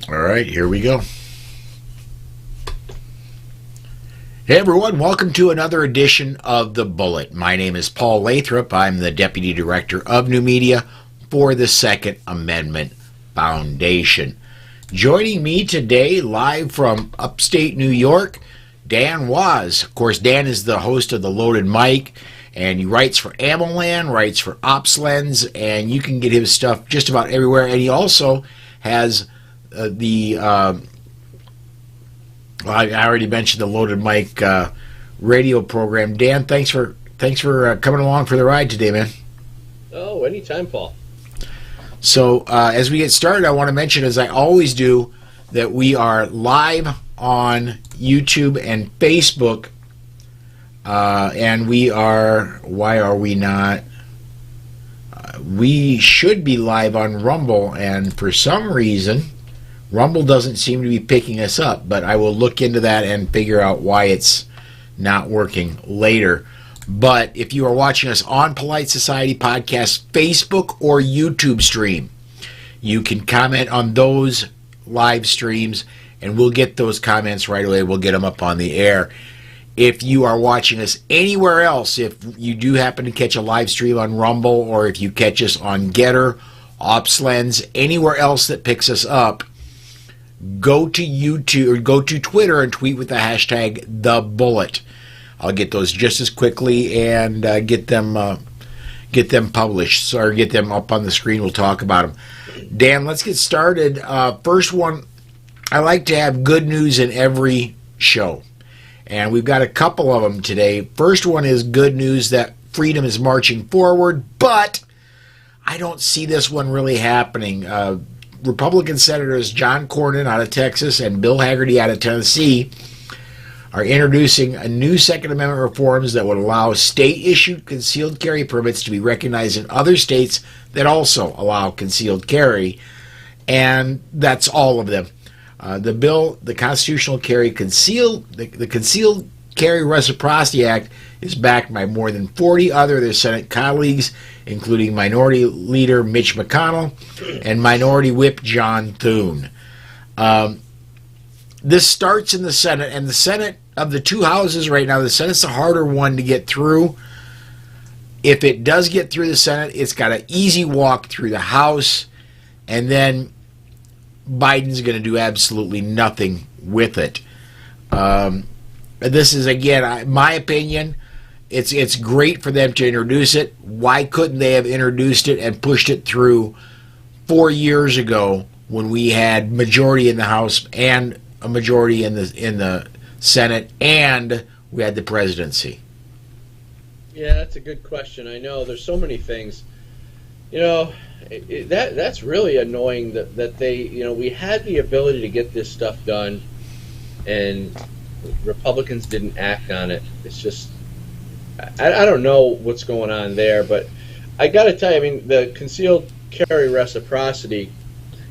All right, here we go. Hey everyone, welcome to another edition of The Bullet. My name is Paul Lathrop. I'm the Deputy Director of New Media for the Second Amendment Foundation. Joining me today, live from upstate New York, Dan Wos. Of course, Dan is the host of The Loaded Mic, and he writes for AmmoLand, writes for OpsLens, and you can get his stuff just about everywhere. And he also has I already mentioned the Loaded Mic radio program. Dan, thanks for coming along for the ride today, man. Oh, anytime, Paul. So as we get started, I want to mention, as I always do, that we are live on YouTube and Facebook, and we are. Why are we not? We should be live on Rumble, and for some reason, Rumble doesn't seem to be picking us up, but I will look into that and figure out why it's not working later. But if you are watching us on Polite Society Podcast Facebook or YouTube stream, you can comment on those live streams, and we'll get those comments right away. We'll get them up on the air. If you are watching us anywhere else, if you do happen to catch a live stream on Rumble, or if you catch us on Getter, OpsLens, anywhere else that picks us up, go to YouTube or go to Twitter and tweet with the hashtag #TheBullet. I'll get those just as quickly and get them published, or get them up on the screen. We'll talk about them. Dan, let's get started. First one, I like to have good news in every show, and we've got a couple of them today. First one is good news that freedom is marching forward, but I don't see this one really happening. Republican Senators John Cornyn out of Texas and Bill Hagerty out of Tennessee are introducing a new Second Amendment reforms that would allow state-issued concealed carry permits to be recognized in other states that also allow concealed carry, and that's all of them. The bill, the Constitutional Carry the Concealed Carry Reciprocity Act, is backed by more than 40 other of their Senate colleagues, including Minority Leader Mitch McConnell and Minority Whip John Thune. This starts in the Senate, and the Senate, of the two houses right now, the Senate's the harder one to get through. If it does get through the Senate, it's got an easy walk through the House, and then Biden's going to do absolutely nothing with it. This is, again, my opinion. It's great for them to introduce it. Why couldn't they have introduced it and pushed it through 4 years ago when we had majority in the House and a majority in the Senate, and we had the presidency? Yeah, that's a good question. I know there's so many things. That's really annoying that they, we had the ability to get this stuff done, and Republicans didn't act on it. It's just, I don't know what's going on there, but I got to tell you, I mean, the concealed carry reciprocity,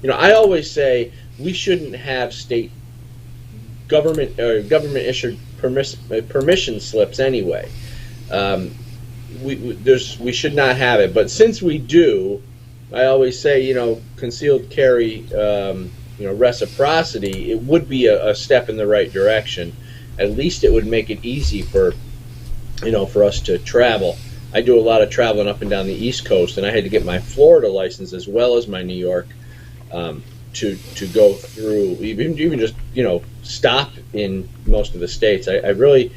I always say we shouldn't have state government issued permission slips anyway. We should not have it, but since we do, I always say, concealed carry, reciprocity, it would be a step in the right direction. At least it would make it easy for us to travel. I do a lot of traveling up and down the East Coast, and I had to get my Florida license as well as my New York to go through, even just stop in most of the states. I really,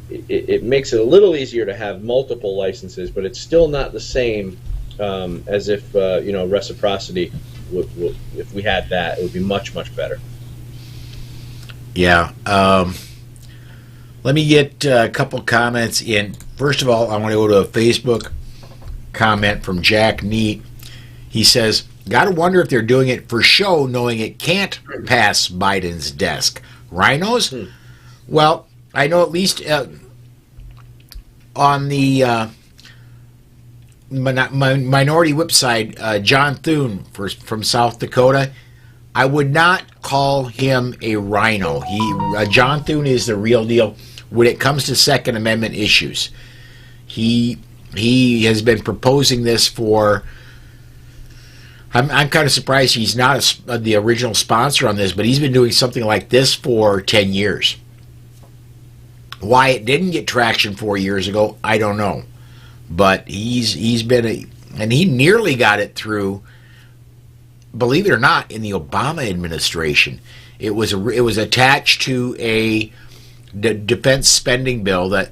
it makes it a little easier to have multiple licenses, but it's still not the same as if reciprocity. If we had that, it would be much better. Yeah. Let me get a couple comments in. First of all, I want to go to Facebook. comment from Jack Neat. He says, "Gotta wonder if they're doing it for show, knowing it can't pass Biden's desk. Rhinos? Well, I know at least on the minority whip side, John Thune from South Dakota, I would not call him a rhino. John Thune is the real deal when it comes to Second Amendment issues. He has been proposing this for. I'm kind of surprised he's not the original sponsor on this, but he's been doing something like this for 10 years. Why it didn't get traction 4 years ago, I don't know. But he's been and he nearly got it through, believe it or not, in the Obama administration. It was attached to a defense spending bill that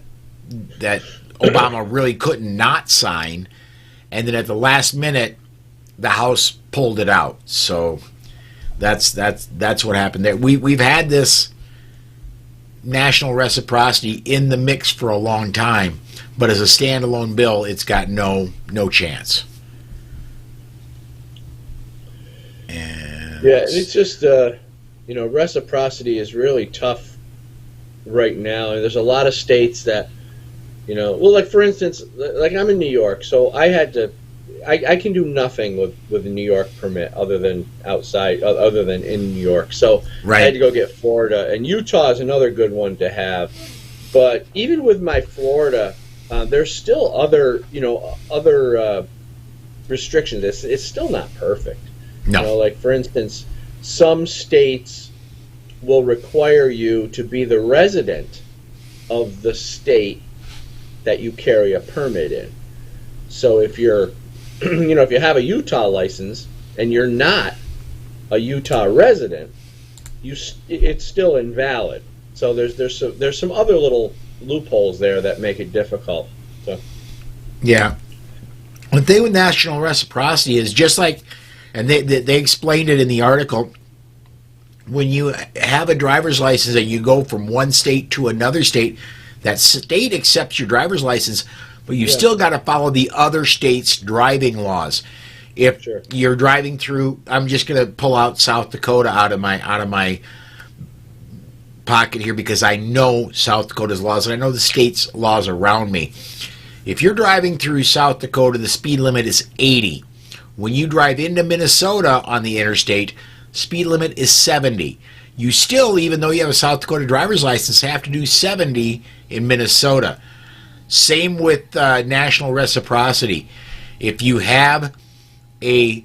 Obama really couldn't not sign, and then at the last minute the House pulled it out. So that's what happened there. We've had this national reciprocity in the mix for a long time, but as a standalone bill, it's got no chance. And yeah, it's just reciprocity is really tough right now, and there's a lot of states that like for instance, like I'm in New York, so I can do nothing with a New York permit other than in New York. So right. I had to go get Florida, and Utah is another good one to have. But even with my Florida, there's still other restrictions. It's still not perfect. No. Like for instance, some states will require you to be the resident of the state that you carry a permit in. So if you're if you have a Utah license and you're not a Utah resident, it's still invalid. So there's some other little loopholes there that make it difficult. So. Yeah, the thing with national reciprocity is just like, and they explained it in the article. When you have a driver's license and you go from one state to another state, that state accepts your driver's license, but you still got to follow the other state's driving laws. If you're driving through, I'm just going to pull out South Dakota out of my pocket here because I know South Dakota's laws and I know the state's laws around me. If you're driving through South Dakota, the speed limit is 80. When you drive into Minnesota on the interstate, speed limit is 70. You still, even though you have a South Dakota driver's license, have to do 70 in Minnesota. Same with national reciprocity. If you have a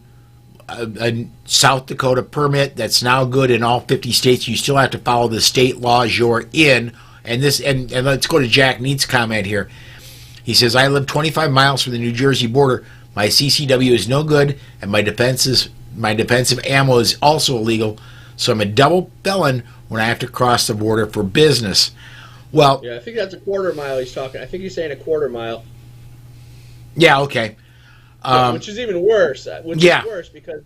South Dakota permit that's now good in all 50 states, you still have to follow the state laws you're in. And let's go to Jack Neat's comment here. He says, "I live 25 miles from the New Jersey border. My CCW is no good, and my defensive ammo is also illegal. So I'm a double felon when I have to cross the border for business." Well, yeah, I think that's a quarter mile he's talking. I think he's saying a quarter mile. Yeah, okay. Which is even worse. Which is worse because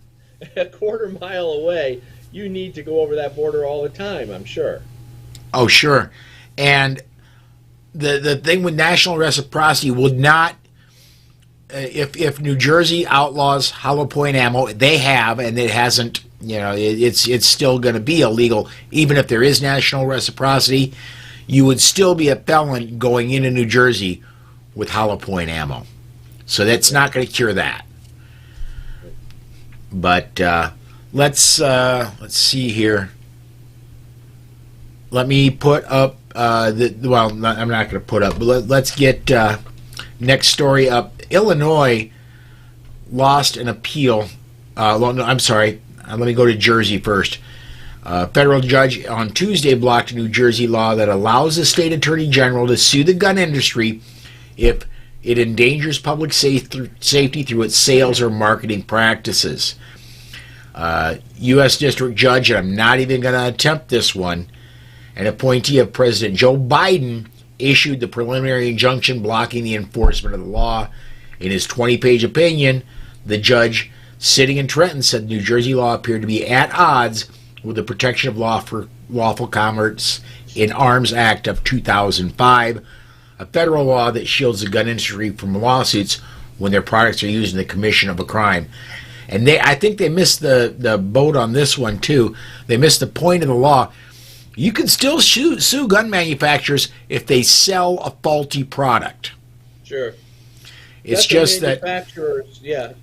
a quarter mile away, you need to go over that border all the time, I'm sure. Oh, sure. And the thing with national reciprocity would not, if New Jersey outlaws hollow point ammo, they have, and it hasn't, it's still going to be illegal. Even if there is national reciprocity, you would still be a felon going into New Jersey with hollow point ammo. So that's not going to cure that. But let's see here. Let me put up I'm not going to put up, but let's get next story up. Illinois lost an appeal. I'm sorry. Let me go to Jersey first. A federal judge on Tuesday blocked a New Jersey law that allows the state attorney general to sue the gun industry if it endangers public safety through its sales or marketing practices. U.S. District Judge, and I'm not even going to attempt this one, an appointee of President Joe Biden, issued the preliminary injunction blocking the enforcement of the law. In his 20-page opinion, the judge sitting in Trenton said New Jersey law appeared to be at odds with the Protection of Lawful Commerce in Arms Act of 2005, a federal law that shields the gun industry from lawsuits when their products are used in the commission of a crime. And I think they missed the boat on this one too. They missed the point of the law. You can still sue gun manufacturers if they sell a faulty product. Sure. It's just that yeah.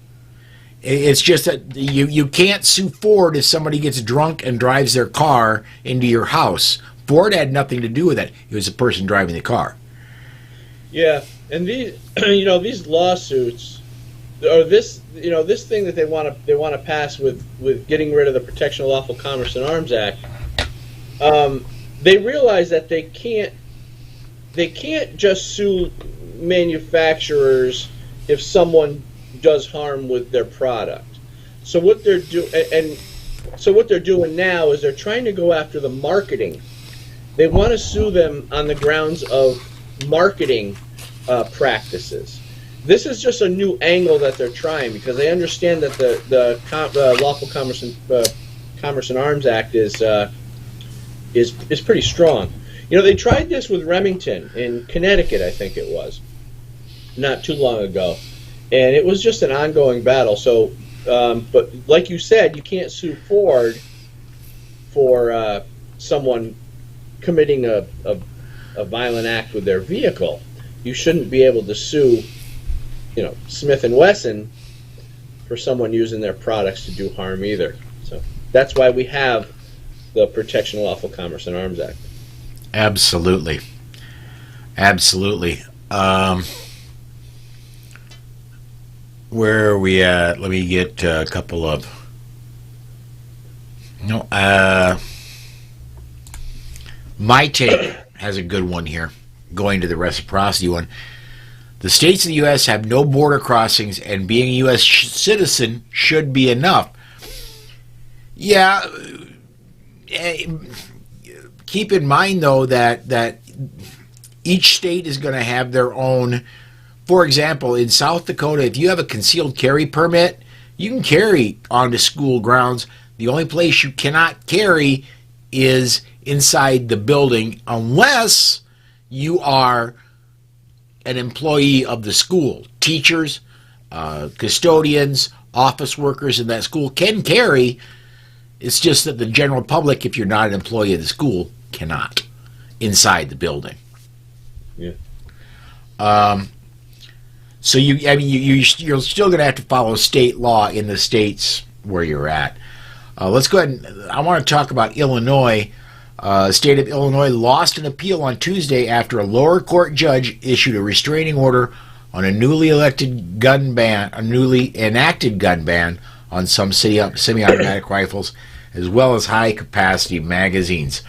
It's just that you can't sue Ford if somebody gets drunk and drives their car into your house. Ford had nothing to do with that. It was the person driving the car. Yeah, and these these lawsuits, or this thing that they want to pass with getting rid of the Protection of Lawful Commerce and Arms Act. They realize that they can't just sue manufacturers if someone does harm with their product. So what they're doing now is they're trying to go after the marketing. They want to sue them on the grounds of marketing practices. This is just a new angle that they're trying because they understand that the Lawful Commerce and Arms Act is pretty strong. They tried this with Remington in Connecticut, I think it was, not too long ago, and it was just an ongoing battle. So, but like you said, you can't sue Ford for someone committing a violent act with their vehicle. You shouldn't be able to sue, Smith and Wesson for someone using their products to do harm either. So that's why we have the Protection of Lawful Commerce and Arms Act. Absolutely. Where are we at? Let me get a couple of... My Take has a good one here, going to the reciprocity one. The states of the U.S. have no border crossings, and being a U.S. citizen should be enough. Yeah, keep in mind, though, that each state is going to have their own. For example, in South Dakota, if you have a concealed carry permit, you can carry onto school grounds. The only place you cannot carry is inside the building unless you are an employee of the school. Teachers, custodians, office workers in that school can carry. It's just that the general public, if you're not an employee of the school, cannot inside the building. Yeah. So you're still going to have to follow state law in the states where you're at. Let's go ahead and I want to talk about Illinois. The state of Illinois lost an appeal on Tuesday after a lower court judge issued a restraining order on a newly enacted gun ban on some semi-automatic rifles, as well as high-capacity magazines.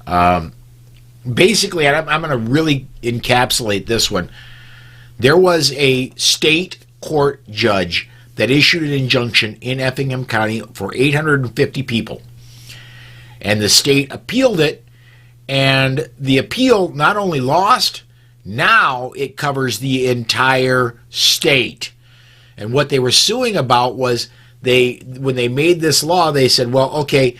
Basically, I'm going to really encapsulate this one. There was a state court judge that issued an injunction in Effingham County for 850 people. And the state appealed it, and the appeal not only lost, now it covers the entire state. And what they were suing about was when they made this law, they said, well, okay,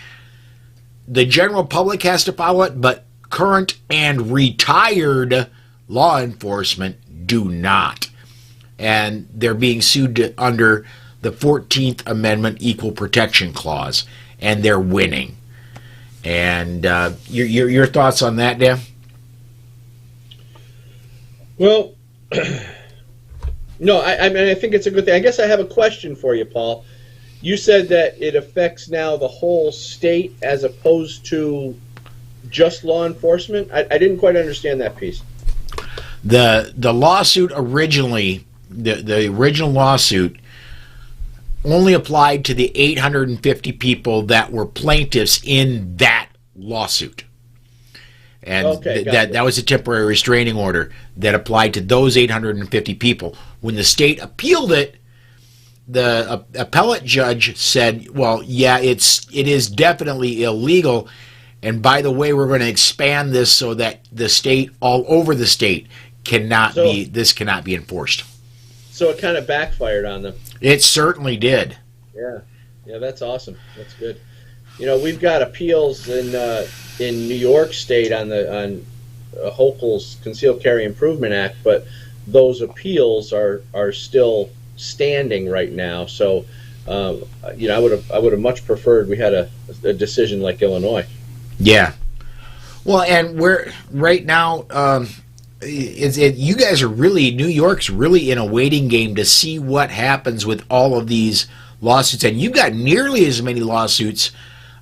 the general public has to follow it, but current and retired law enforcement do not. And they're being sued under the 14th Amendment Equal Protection Clause, and they're winning. And your thoughts on that, Dan? Well, no, I mean, I think it's a good thing. I guess I have a question for you, Paul. You said that it affects now the whole state as opposed to just law enforcement. I didn't quite understand that piece. The lawsuit originally, the original lawsuit only applied to the 850 people that were plaintiffs in that lawsuit. And okay, that was a temporary restraining order that applied to those 850 people. When the state appealed it, the appellate judge said, well, yeah, it is definitely illegal. And by the way, we're going to expand this so that the state, all over the state, cannot be enforced. So it kind of backfired on them. It certainly did. Yeah, that's awesome. That's good. We've got appeals in New York State on Hochul's Concealed Carry Improvement Act, but those appeals are still standing right now. So, I would have much preferred we had a decision like Illinois. Yeah. Well, and we're right now. You guys are really, New York's really in a waiting game to see what happens with all of these lawsuits, and you've got nearly as many lawsuits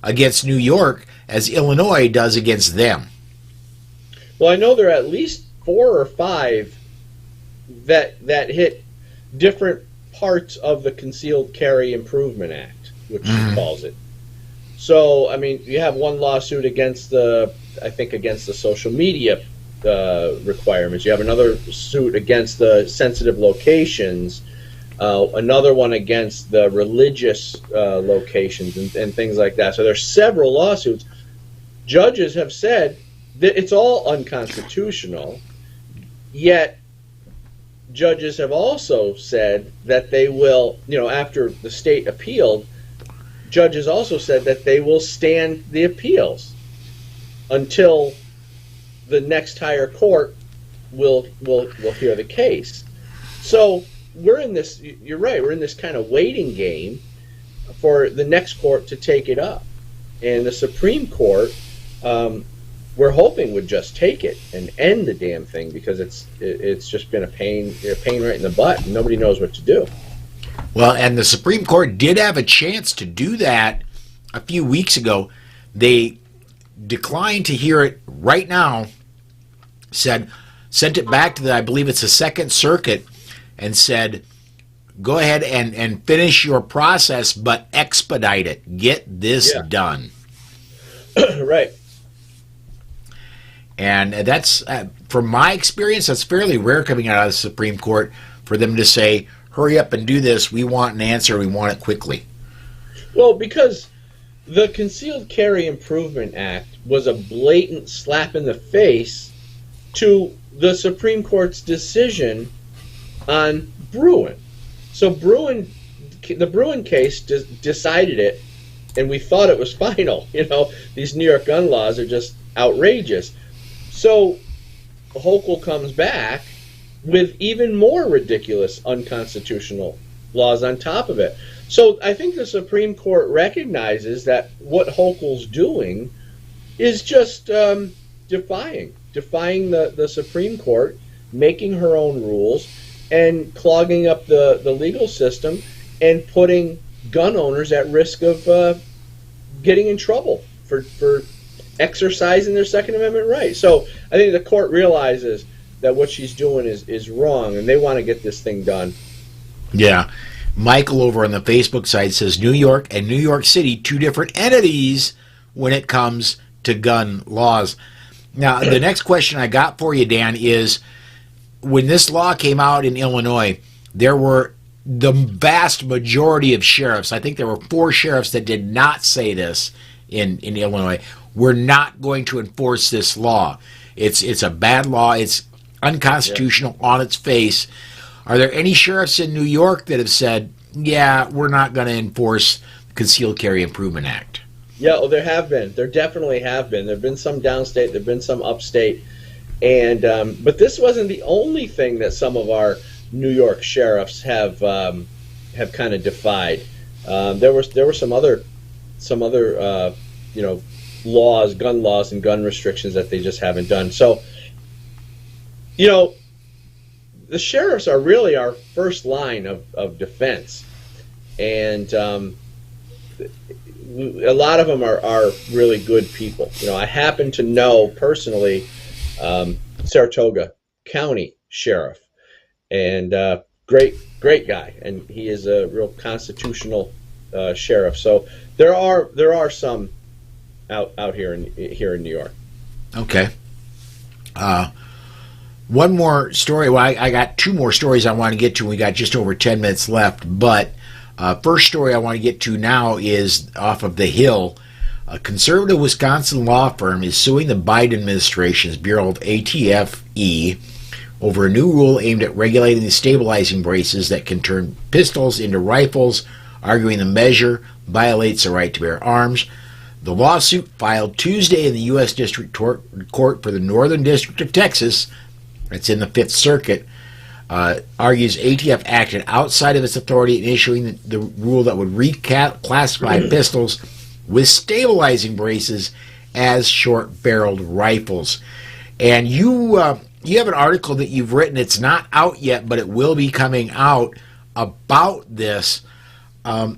against New York as Illinois does against them. Well, I know there are at least 4 or 5 that hit different parts of the Concealed Carry Improvement Act, which she calls it. So, I mean, you have one lawsuit against the social media requirements. You have another suit against the sensitive locations, another one against the religious locations and things like that. So there's several lawsuits. Judges have said that it's all unconstitutional, yet judges have also said that they will, after the state appealed, judges also said that they will stand the appeals until the next higher court will hear the case. So we're in this. You're right. We're in this kind of waiting game for the next court to take it up, and the Supreme Court, we're hoping would just take it and end the damn thing, because it's just been a pain right in the butt, and nobody knows what to do. Well, and the Supreme Court did have a chance to do that a few weeks ago. They declined to hear it right now, sent it back to I believe it's the Second Circuit, and said, go ahead and finish your process, but expedite it. Get this done. Right. And that's, from my experience, that's fairly rare coming out of the Supreme Court for them to say, hurry up and do this. We want an answer. We want it quickly. Well, because the Concealed Carry Improvement Act was a blatant slap in the face to the Supreme Court's decision on Bruin. So the Bruin case decided it, and we thought it was final. These New York gun laws are just outrageous. So Hochul comes back with even more ridiculous, unconstitutional laws on top of it. So I think the Supreme Court recognizes that what Hochul's doing is just defying the Supreme Court, making her own rules, and clogging up the legal system, and putting gun owners at risk of getting in trouble for exercising their Second Amendment rights. So I think the court realizes that what she's doing is wrong, and they want to get this thing done. Yeah. Michael over on the Facebook side says New York and New York City, 2 different entities when it comes to gun laws. Now, the next question I got for you, Dan, is when this law came out in Illinois, there were the vast majority of sheriffs, I think there were 4 sheriffs that did not say this in Illinois, we're not going to enforce this law. It's a bad law. It's unconstitutional on its face. Are there any sheriffs in New York that have said, yeah, we're not going to enforce the Concealed Carry Improvement Act? Yeah, well, there have been. There definitely have been. There have been some downstate. There have been some upstate. And but this wasn't the only thing that some of our New York sheriffs have kind of defied. There were some other laws, gun laws, and gun restrictions that they just haven't done. So, the sheriffs are really our first line of defense, and a lot of them are really good people. I happen to know personally Saratoga County Sheriff, and great guy, and he is a real constitutional sheriff. So there are some out here in New York. Okay. One more story. Well, I got 2 more stories I want to get to. We got just over 10 minutes left. But first story I want to get to now is off of the Hill. A conservative Wisconsin law firm is suing the Biden administration's Bureau of ATF-E over a new rule aimed at regulating the stabilizing braces that can turn pistols into rifles, arguing the measure violates the right to bear arms. The lawsuit, filed Tuesday in the U.S. District Court for the Northern District of Texas, it's in the Fifth Circuit, argues ATF acted outside of its authority in issuing the rule that would reclassify pistols with stabilizing braces as short-barreled rifles. And you have an article that you've written. It's not out yet, but it will be coming out about this. I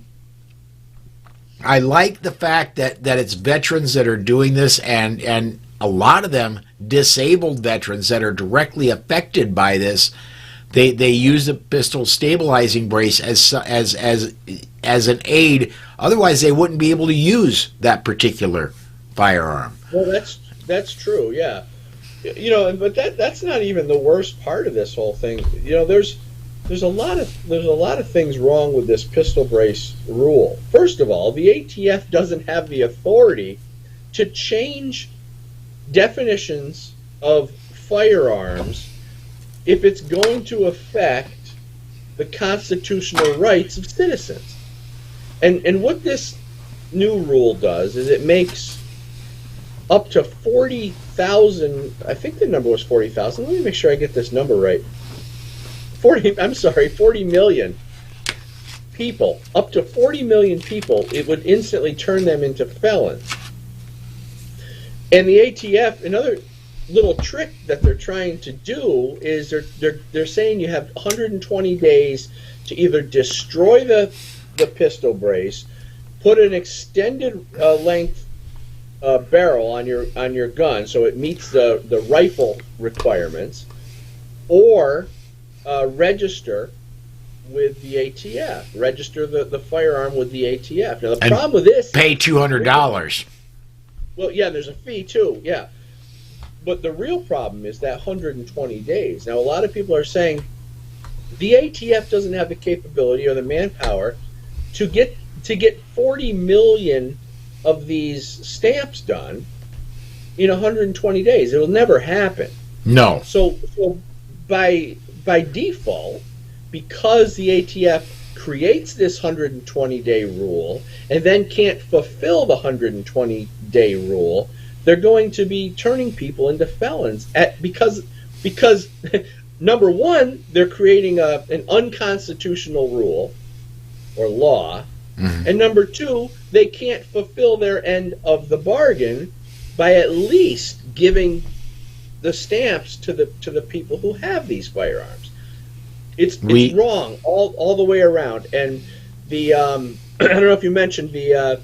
like the fact that it's veterans that are doing this, and a lot of them disabled veterans that are directly affected by this. They use the pistol stabilizing brace as an aid. Otherwise, they wouldn't be able to use that particular firearm. Well, that's true. Yeah, but that's not even the worst part of this whole thing. There's a lot of things wrong with this pistol brace rule. First of all, the ATF doesn't have the authority to change definitions of firearms if it's going to affect the constitutional rights of citizens. And what this new rule does is it makes up to 40,000, I think the number was 40,000. Let me make sure I get this number right. 40 million people, up to 40 million people, it would instantly turn them into felons. And the ATF, another little trick that they're trying to do is they're saying you have 120 days to either destroy the pistol brace, put an extended length barrel on your gun so it meets the rifle requirements, or register with the ATF, register the firearm with the ATF. Now the problem with this, pay $200. Well, yeah, there's a fee too, yeah. But the real problem is that 120 days. Now, a lot of people are saying the ATF doesn't have the capability or the manpower to get 40 million of these stamps done in 120 days. It'll never happen. No. So by default, because the ATF creates this 120-day rule and then can't fulfill the 120-day rule, they're going to be turning people into felons because number one, they're creating an unconstitutional rule or law, and number two, they can't fulfill their end of the bargain by at least giving the stamps to the people who have these firearms. It's wrong all the way around. And the I don't know if you mentioned the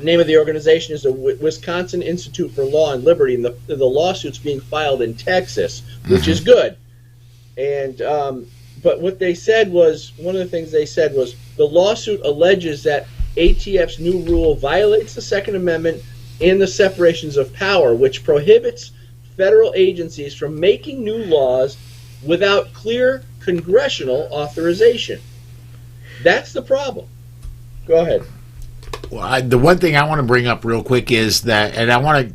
name of the organization is the Wisconsin Institute for Law and Liberty, and the lawsuit's being filed in Texas, which is good. And but what they said was, one of the things they said was, the lawsuit alleges that ATF's new rule violates the Second Amendment and the separations of power, which prohibits federal agencies from making new laws without clear congressional authorization. That's the problem. Go ahead. Well, the one thing I want to bring up real quick is that, and I want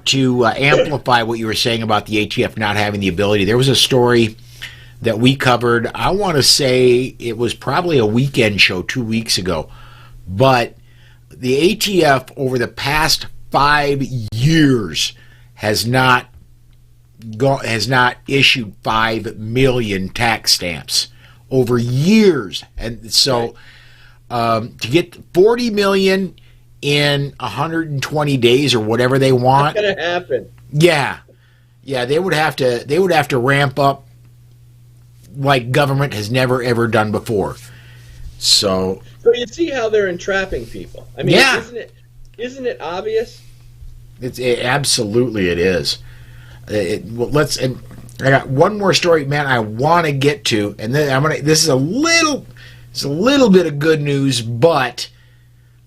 to amplify what you were saying about the ATF not having the ability. There was a story that we covered, I want to say it was probably a weekend show 2 weeks ago, but the ATF over the past 5 years has not issued 5 million tax stamps over years. And so to get 40 million in 120 days or whatever they want, not gonna happen. Yeah, they would have to ramp up like government has never ever done before. So you see how they're entrapping people. I mean, yeah. Isn't it obvious? Absolutely it is. And I got one more story, man, I want to get to, and then this is a little bit of good news, but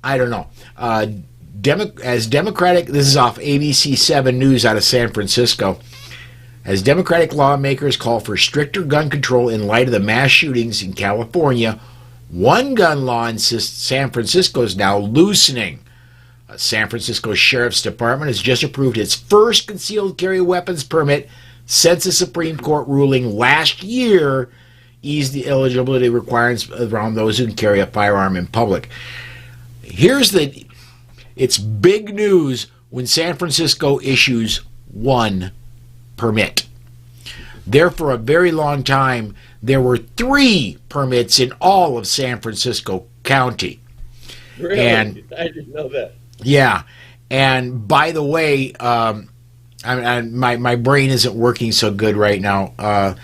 I don't know. As Democratic, this is off ABC 7 News out of San Francisco. As Democratic lawmakers call for stricter gun control in light of the mass shootings in California, one gun law in San Francisco is now loosening. San Francisco Sheriff's Department has just approved its first concealed carry weapons permit since the Supreme Court ruling last year eased the eligibility requirements around those who can carry a firearm in public. It's big news when San Francisco issues one permit. There for a very long time, there were 3 permits in all of San Francisco County. Really? And I didn't know that. yeah, and by the way, my brain isn't working so good right now.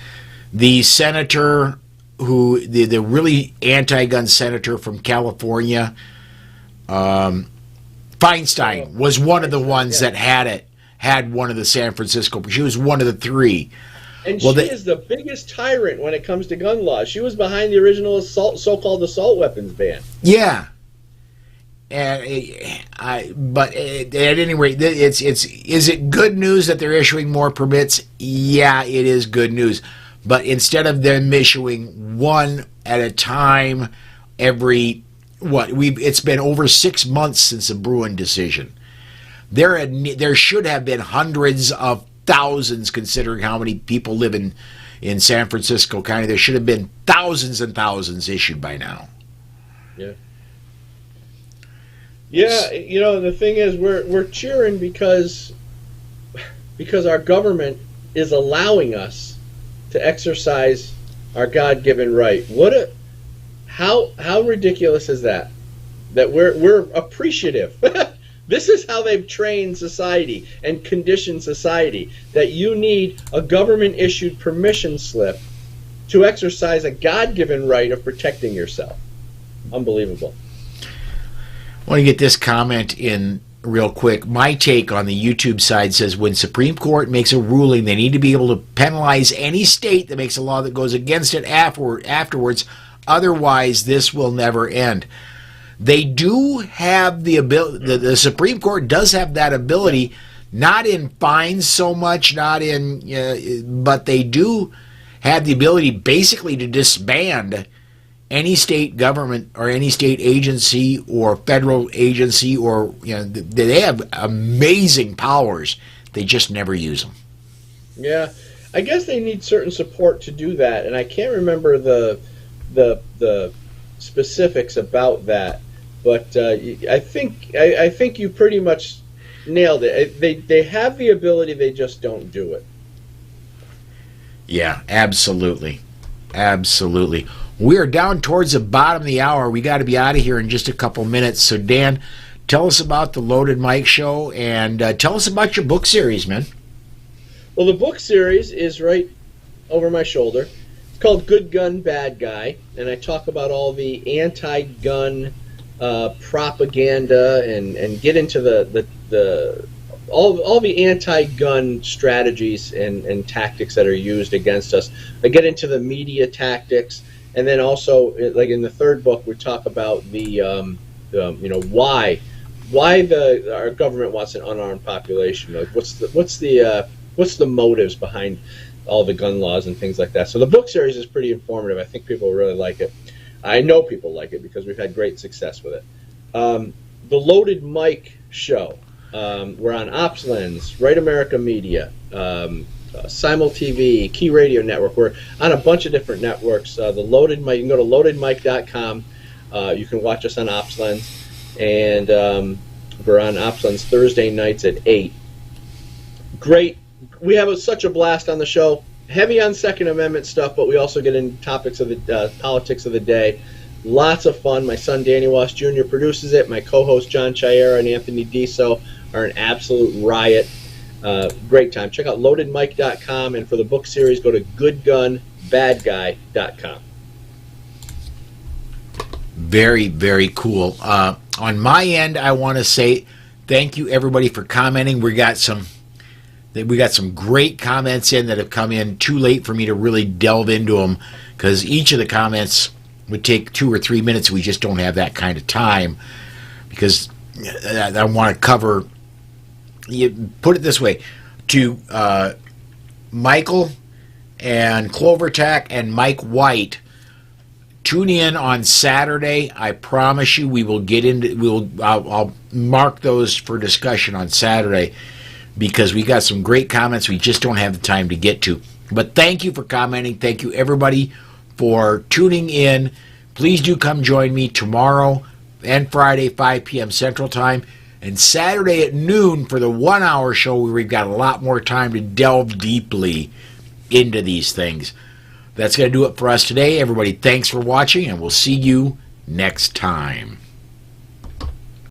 The senator the really anti-gun senator from California, Feinstein, was one of the ones that had one of the San Francisco. She was one of the 3. And she is the biggest tyrant when it comes to gun laws. She was behind the original so-called assault weapons ban. Yeah. But at any rate, is it good news that they're issuing more permits? Yeah, it is good news. But instead of them issuing one at a time every it's been over 6 months since the Bruin decision. There should have been hundreds of thousands, considering how many people live in San Francisco County. There should have been thousands and thousands issued by now. Yeah. Yeah, the thing is, we're cheering because our government is allowing us to exercise our God-given right. How ridiculous is that? That we're appreciative. This is how they've trained society and conditioned society, that you need a government-issued permission slip to exercise a God-given right of protecting yourself. Unbelievable. I want to get this comment in real quick. My take on the YouTube side says, when Supreme Court makes a ruling, they need to be able to penalize any state that makes a law that goes against it afterwards. Otherwise, this will never end. They do have the ability, the Supreme Court does have that ability, not in fines so much, but they do have the ability basically to disband any state government or any state agency or federal agency, or they have amazing powers. They just never use them. Yeah, I guess they need certain support to do that, and I can't remember the specifics about that. But I think you pretty much nailed it. They have the ability, they just don't do it. Yeah, absolutely. Absolutely. We are down towards the bottom of the hour. We got to be out of here in just a couple minutes. So, Dan, tell us about the Loaded Mike Show, and tell us about your book series, man. Well, the book series is right over my shoulder. It's called Good Gun, Bad Guy, and I talk about all the anti-gun propaganda and get into all the anti-gun strategies and tactics that are used against us. I get into the media tactics, and then also, like in the third book, we talk about why our government wants an unarmed population. Like what's the motives behind all the gun laws and things like that. So the book series is pretty informative. I think people will really like it. I know people like it because we've had great success with it. The Loaded Mike Show. We're on OpsLens, Right America Media, Simul TV, Key Radio Network. We're on a bunch of different networks. The Loaded Mike. You can go to loadedmike.com. You can watch us on OpsLens, and we're on OpsLens Thursday nights at 8. Great. We have such a blast on the show. Heavy on Second Amendment stuff, but we also get into topics of the politics of the day. Lots of fun. My son Danny Wos Jr. produces it. My co-host John Chiara and Anthony Diso are an absolute riot. Great time. Check out loadedmike.com, and for the book series, go to goodgunbadguy.com. Very, very cool. On my end, I want to say thank you, everybody, for commenting. We got some great comments in that have come in too late for me to really delve into them, because each of the comments would take 2 or 3 minutes. We just don't have that kind of time, because I want to cover. You put it this way, to Michael and Clovertack and Mike White, tune in on Saturday. I promise you, we will get into. I'll mark those for discussion on Saturday, because we got some great comments we just don't have the time to get to. But thank you for commenting. Thank you, everybody, for tuning in. Please do come join me tomorrow and Friday, 5 p.m. Central Time, and Saturday at noon for the 1 hour show, where we've got a lot more time to delve deeply into these things. That's going to do it for us today. Everybody, thanks for watching, and we'll see you next time.